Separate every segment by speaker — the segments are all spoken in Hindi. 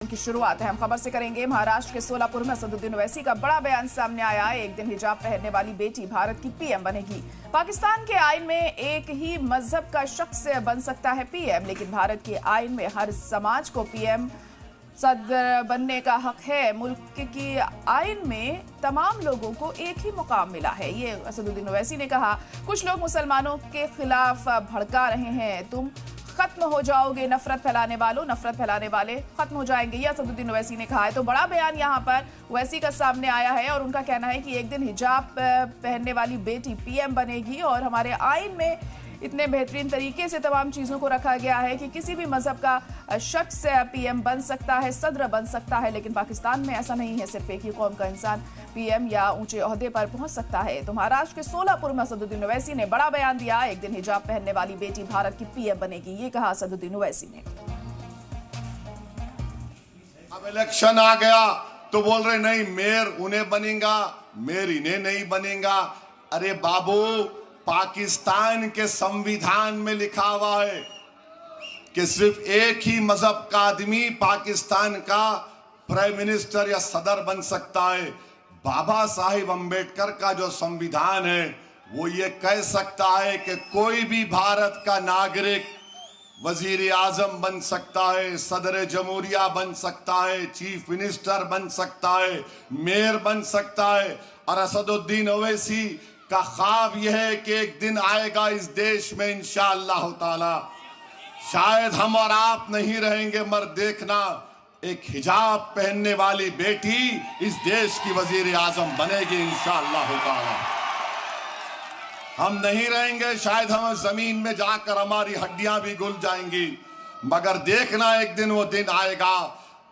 Speaker 1: की शुरुआत अहम खबर से करेंगे। महाराष्ट्र के सोलापुर में असदुद्दीन ओवैसी का बड़ा बयान सामने आया है। एक दिन हिजाब पहनने वाली बेटी भारत की पीएम बनेगी। पाकिस्तान के आईन में एक ही मजहब का शख्स बन सकता है पीएम, लेकिन भारत के आईन में हर समाज को पीएम सदर बनने का हक है। मुल्क की आईन में तमाम लोगों को एक ही मुकाम मिला है, ये असदुद्दीन ओवैसी ने कहा। कुछ लोग मुसलमानों के खिलाफ भड़का रहे हैं, तुम खत्म हो जाओगे, नफरत फैलाने वालों, नफरत फैलाने वाले खत्म हो जाएंगे, ये असदुद्दीन ओवैसी ने कहा है। तो बड़ा बयान यहाँ पर ओवैसी का सामने आया है और उनका कहना है कि एक दिन हिजाब पहनने वाली बेटी पीएम बनेगी और हमारे आईन में इतने बेहतरीन तरीके से तमाम चीज़ों को रखा गया है कि किसी भी मजहब का शख्स पीएम बन सकता है, सदर बन सकता है। लेकिन पाकिस्तान में ऐसा नहीं है, सिर्फ एक ही कौम का इंसान पीएम या ऊंचे ओहदे पर पहुंच सकता है। तो महाराष्ट्र के सोलापुर में असदुद्दीन ओवैसी ने बड़ा बयान दिया। एक दिन हिजाब पहनने वाली बेटी भारत की पीएम बनेगी, ये कहा असदुद्दीन ओवैसी ने।
Speaker 2: अब इलेक्शन आ गया तो बोल रहे नहीं मेयर उन्हें बनेगा, मेयर इन्हें नहीं बनेगा। अरे बाबू, पाकिस्तान के संविधान में लिखा हुआ है कि सिर्फ एक ही मजहब का आदमी पाकिस्तान का प्राइम मिनिस्टर या सदर बन सकता है। बाबा साहिब अंबेडकर का जो संविधान है वो ये कह सकता है कि कोई भी भारत का नागरिक वजीर आजम बन सकता है, सदर जमहूरिया बन सकता है, चीफ मिनिस्टर बन सकता है, मेयर बन सकता है। और असदुद्दीन ओवैसी का ख्वाब यह है कि एक दिन आएगा इस देश में इंशाअल्लाह ताला, शायद हम और आप नहीं रहेंगे मगर देखना, एक हिजाब पहनने वाली बेटी इस देश की वजीर आजम बनेगी इंशाअल्लाह ताला। हम नहीं रहेंगे, शायद हम जमीन में जाकर हमारी हड्डियां भी घुल जाएंगी, मगर देखना एक दिन वो दिन आएगा।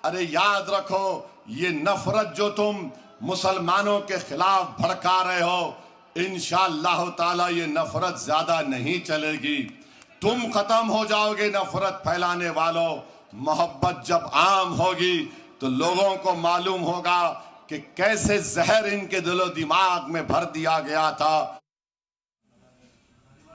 Speaker 2: अरे याद रखो, ये नफरत जो तुम मुसलमानों के खिलाफ भड़का रहे हो, इंशाअल्लाह ताला ये नफरत ज्यादा नहीं चलेगी। तुम खत्म हो जाओगे नफरत फैलाने वालों। मोहब्बत जब आम होगी तो लोगों को मालूम होगा कि कैसे जहर इनके दिलो दिमाग में भर दिया गया था।